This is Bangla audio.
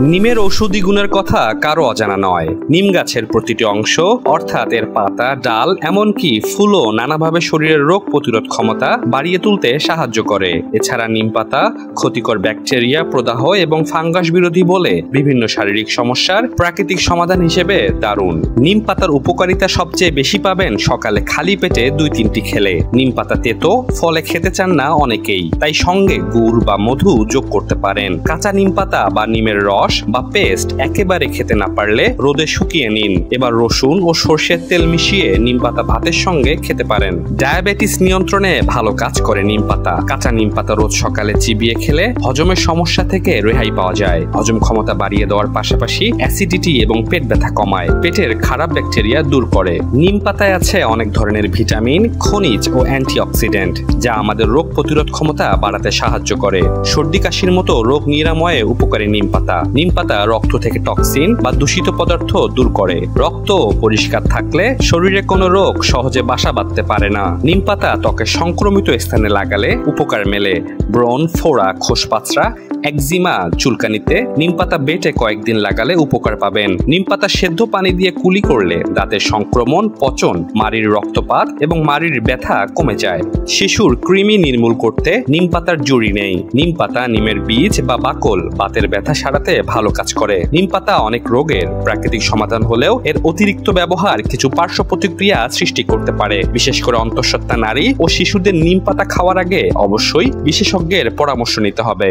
নিমের ঔষধি গুণের কথা কারো অজানা নয়। নিম গাছের প্রতিটি অংশ অর্থাৎ এর পাতা, ডাল, এমনকি ফুলও নানাভাবে শরীরের রোগ প্রতিরোধ ক্ষমতা বাড়িয়ে তুলতে সাহায্য করে। এছাড়া নিম পাতা ক্ষতিকর ব্যাকটেরিয়া, প্রদাহ এবং ফাঙ্গাস বিরোধী বলে বিভিন্ন শারীরিক সমস্যার প্রাকৃতিক সমাধান হিসেবে দারুণ। নিম পাতার উপকারিতা সবচেয়ে বেশি পাবেন সকালে খালি পেটে 2-3টি খেলে। নিম পাতা তেতো, ফলে খেতে চান না অনেকেই, তাই সঙ্গে গুড় বা মধু যোগ করতে পারেন। কাঁচা নিম পাতা বা নিমের রস বা পেস্ট একেবারে খেতে না পারলে রোদে শুকিয়ে নিন। এবার রসুন ও সর্ষের তেল মিশিয়ে নিম পাতা ভাতের সঙ্গে খেতে পারেন। ডায়াবেটিস নিয়ন্ত্রণে ভালো কাজ করে নিম পাতা। কাঁচা নিম পাতা রোজ সকালে চিবিয়ে খেলে হজমের সমস্যা থেকে রেহাই পাওয়া যায়। হজম ক্ষমতা বাড়িয়ে দেওয়ার পাশাপাশি অ্যাসিডিটি এবং পেট ব্যথা কমায়, পেটের খারাপ ব্যাকটেরিয়া দূর করে। নিম পাতায় আছে অনেক ধরনের ভিটামিন, খনিজ ও অ্যান্টিঅক্সিডেন্ট, যা আমাদের রোগ প্রতিরোধ ক্ষমতা বাড়াতে সাহায্য করে। সর্দি কাশির মতো রোগ নিরাময়ে উপকারী নিম পাতা। নিম পাতা রক্ত থেকে টক্সিন বা দূষিত পদার্থ দূর করে। রক্ত পরিষ্কার থাকলে শরীরে কোনো রোগ সহজে বাসা বাঁধতে পারে না। নিম পাতা ত্বকের সংক্রমিত স্থানে লাগালে উপকার মেলে। ব্রণ, ফোড়া, খোসপাচড়া, একজিমা, চুলকানিতে নিম পাতা বেটে কয়েকদিন লাগালে উপকার পাবেন। নিম পাতা সেদ্ধ পানি দিয়ে কুলি করলে দাঁতের সংক্রমণ, পচন, মাড়ির রক্তপাত এবং মাড়ির ব্যথা কমে যায়। শিশুর কৃমি নির্মূল করতে নিম পাতার জুড়ি নেই। নিম পাতা, নিমের বীজ বা বাকল বাতের ব্যথা সারাতে ভালো কাজ করে। নিম পাতা অনেক রোগের প্রাকৃতিক সমাধান হলেও এর অতিরিক্ত ব্যবহার কিছু পার্শ্ব প্রতিক্রিয়া সৃষ্টি করতে পারে। বিশেষ করে অন্তঃসত্ত্বা নারী ও শিশুদের নিম পাতা খাওয়ার আগে অবশ্যই বিশেষজ্ঞের পরামর্শ নিতে হবে।